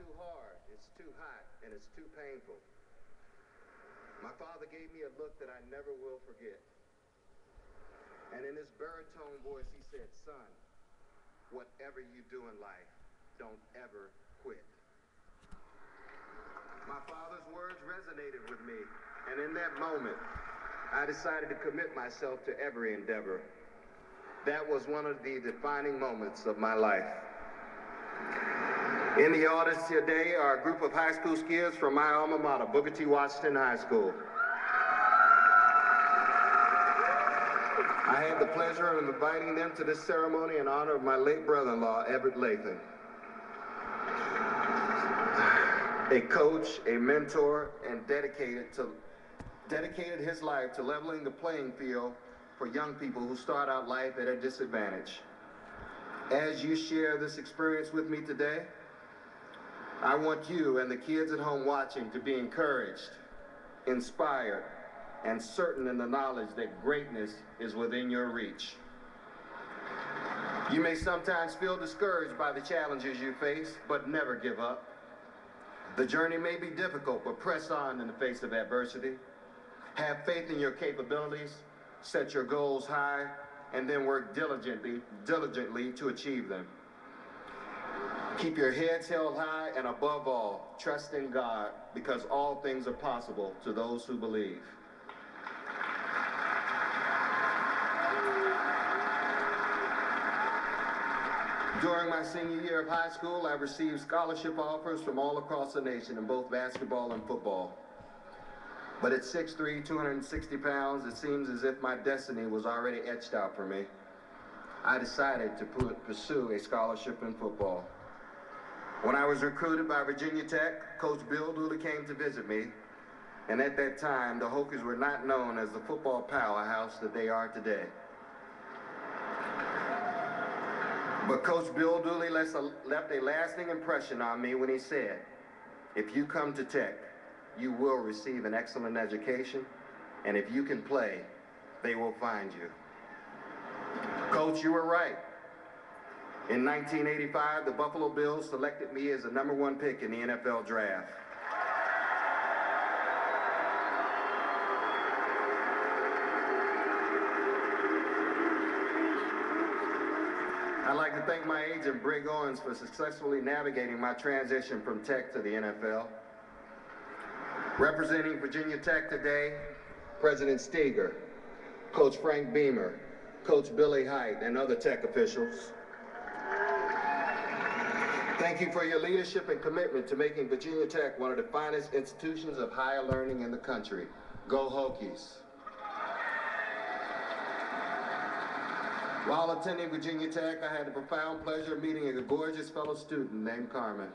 too hard, it's too hot, and it's too painful. My father gave me a look that I never will forget. And in his baritone voice, he said, "Son, whatever you do in life, don't ever quit." My father's words resonated with me, and in that moment, I decided to commit myself to every endeavor. That was one of the defining moments of my life. In the audience today are a group of high school skiers from my alma mater, Booker T. Washington High School. I had the pleasure of inviting them to this ceremony in honor of my late brother-in-law, Everett Lathan. A coach, a mentor, and dedicated his life to leveling the playing field for young people who start out life at a disadvantage. As you share this experience with me today, I want you and the kids at home watching to be encouraged, inspired, and certain in the knowledge that greatness is within your reach. You may sometimes feel discouraged by the challenges you face, but never give up. The journey may be difficult, but press on in the face of adversity. Have faith in your capabilities, set your goals high, and then work diligently to achieve them. Keep your heads held high, and above all, trust in God, because all things are possible to those who believe. During my senior year of high school, I received scholarship offers from all across the nation in both basketball and football. But at 6'3", 260 pounds, it seems as if my destiny was already etched out for me. I decided to pursue a scholarship in football. When I was recruited by Virginia Tech, Coach Bill Dooley came to visit me, and at that time, the Hokies were not known as the football powerhouse that they are today. But Coach Bill Dooley left a lasting impression on me when he said, "If you come to Tech, you will receive an excellent education, and if you can play, they will find you." Coach, you were right. In 1985, the Buffalo Bills selected me as the #1 pick in the NFL draft. I'd like to thank my agent, Brig Owens, for successfully navigating my transition from Tech to the NFL. Representing Virginia Tech today, President Steger, Coach Frank Beamer, Coach Billy Height, and other Tech officials. Thank you for your leadership and commitment to making Virginia Tech one of the finest institutions of higher learning in the country. Go Hokies. While attending Virginia Tech, I had the profound pleasure of meeting a gorgeous fellow student named Carmen.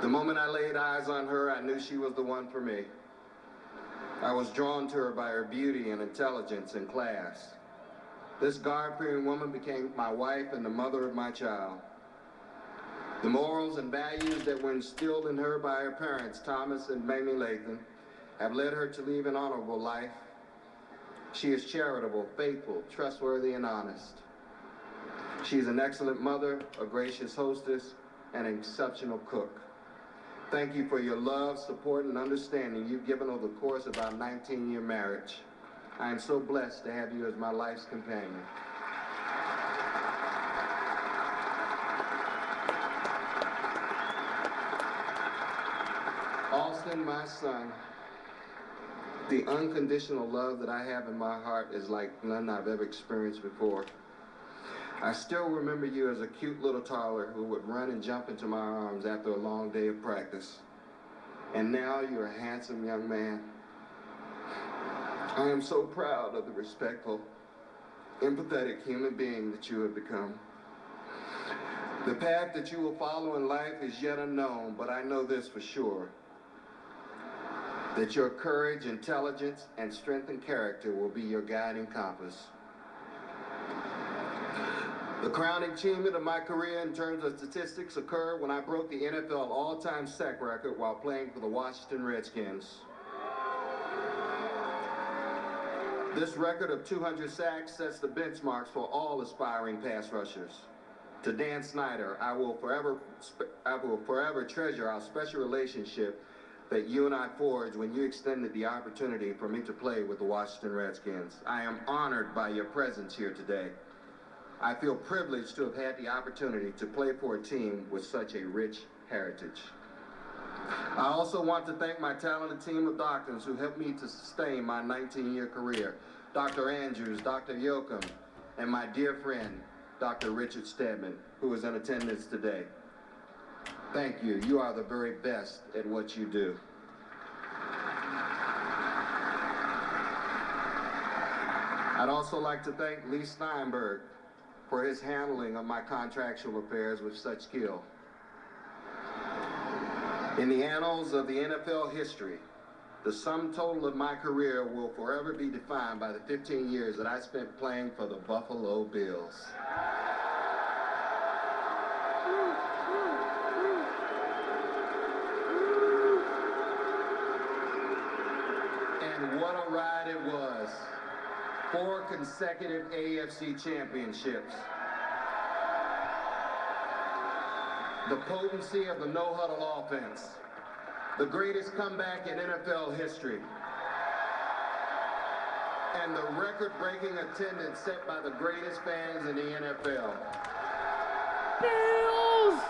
The moment I laid eyes on her, I knew she was the one for me. I was drawn to her by her beauty and intelligence and class. This God-fearing woman became my wife and the mother of my child. The morals and values that were instilled in her by her parents, Thomas and Mamie Lathan, have led her to lead an honorable life. She is charitable, faithful, trustworthy, and honest. She is an excellent mother, a gracious hostess, and an exceptional cook. Thank you for your love, support, and understanding you've given over the course of our 19-year marriage. I am so blessed to have you as my life's companion. Austin, my son, the unconditional love that I have in my heart is like none I've ever experienced before. I still remember you as a cute little toddler who would run and jump into my arms after a long day of practice. And now you're a handsome young man. I am so proud of the respectful, empathetic human being that you have become. The path that you will follow in life is yet unknown, but I know this for sure, that your courage, intelligence, and strength and character will be your guiding compass. The crowning achievement of my career in terms of statistics occurred when I broke the NFL all-time sack record while playing for the Washington Redskins. This record of 200 sacks sets the benchmarks for all aspiring pass rushers. To Dan Snyder, I will forever treasure our special relationship that you and I forged when you extended the opportunity for me to play with the Washington Redskins. I am honored by your presence here today. I feel privileged to have had the opportunity to play for a team with such a rich heritage. I also want to thank my talented team of doctors who helped me to sustain my 19-year career. Dr. Andrews, Dr. Yoakum, and my dear friend, Dr. Richard Stedman, who is in attendance today. Thank you. You are the very best at what you do. I'd also like to thank Lee Steinberg for his handling of my contractual affairs with such skill. In the annals of the NFL history, the sum total of my career will forever be defined by the 15 years that I spent playing for the Buffalo Bills. And what a ride it was. 4 consecutive AFC championships. The potency of the no-huddle offense. The greatest comeback in NFL history. And the record-breaking attendance set by the greatest fans in the NFL. Bills!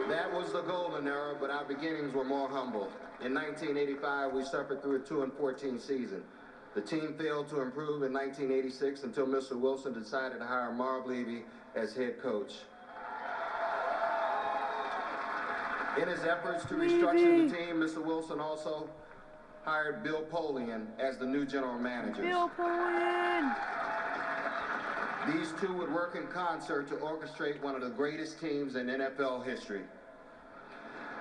That was the golden era, but our beginnings were more humble. In 1985, we suffered through a 2-14 season. The team failed to improve in 1986 until Mr. Wilson decided to hire Marv Levy as head coach. In his efforts to restructure the team, Mr. Wilson also hired Bill Polian as the new general manager. Bill Polian! These two would work in concert to orchestrate one of the greatest teams in NFL history.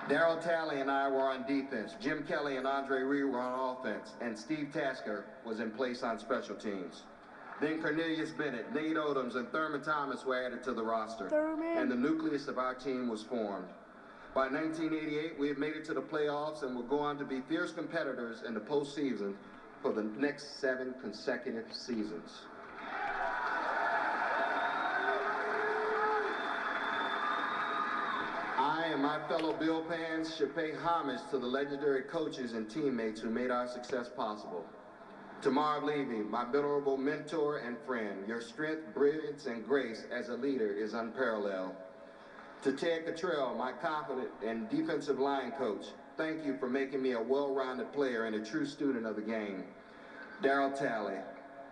Darryl Talley and I were on defense. Jim Kelly and Andre Reed were on offense. And Steve Tasker was in place on special teams. Then Cornelius Bennett, Nate Odoms, and Thurman Thomas were added to the roster. And the nucleus of our team was formed. By 1988, we had made it to the playoffs and would go on to be fierce competitors in the postseason for the next 7 consecutive seasons. I and my fellow Bill fans should pay homage to the legendary coaches and teammates who made our success possible. To Marv Levy, my venerable mentor and friend, your strength, brilliance, and grace as a leader is unparalleled. To Ted Cottrell, my confident and defensive line coach, thank you for making me a well-rounded player and a true student of the game. Darryl Talley,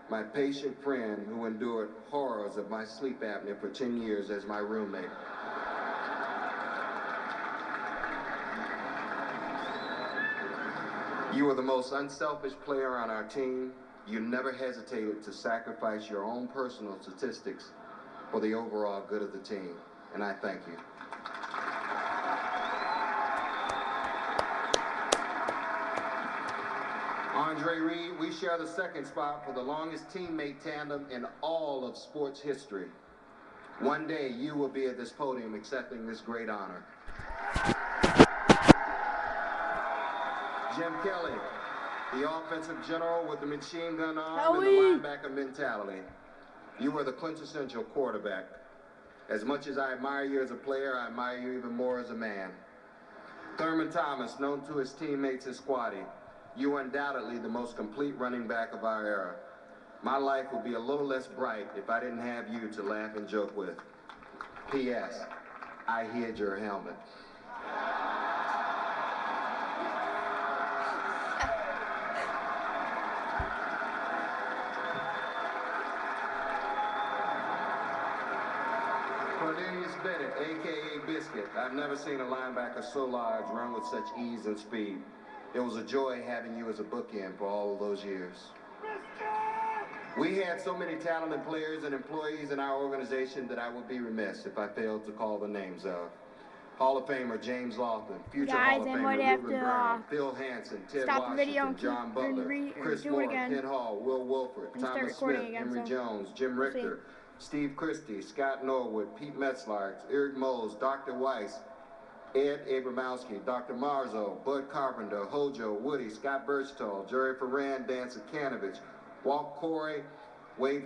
my patient friend who endured horrors of my sleep apnea for 10 years as my roommate. You were the most unselfish player on our team. You never hesitated to sacrifice your own personal statistics for the overall good of the team, and I thank you. Andre Reed, we share the second spot for the longest teammate tandem in all of sports history. One day you will be at this podium accepting this great honor. Jim Kelly, the offensive general with the machine gun arm and the linebacker mentality. You were the quintessential quarterback. As much as I admire you as a player, I admire you even more as a man. Thurman Thomas, known to his teammates as Squatty, you are undoubtedly the most complete running back of our era. My life would be a little less bright if I didn't have you to laugh and joke with. P.S. I hid your helmet. Cornelius Bennett, a.k.a. Biscuit. I've never seen a linebacker so large run with such ease and speed. It was a joy having you as a bookend for all of those years. We had so many talented players and employees in our organization that I would be remiss if I failed to call the names of Hall of Famer James Laughlin, future Hall of Famer Ruben Brown, Phil Hansen, Ted Washington, John Butler, Chris Moore, Ken Hall, Will Wolford, Thomas Smith, Henry Jones, Jim Richter, Steve Christie, Scott Norwood, Pete Metzler, Eric Mose, Dr. Weiss, Ed Abramowski, Dr. Marzo, Bud Carpenter, Hojo, Woody, Scott Birchall, Jerry Ferran, Dan Sakanovich, Walt Corey, Wade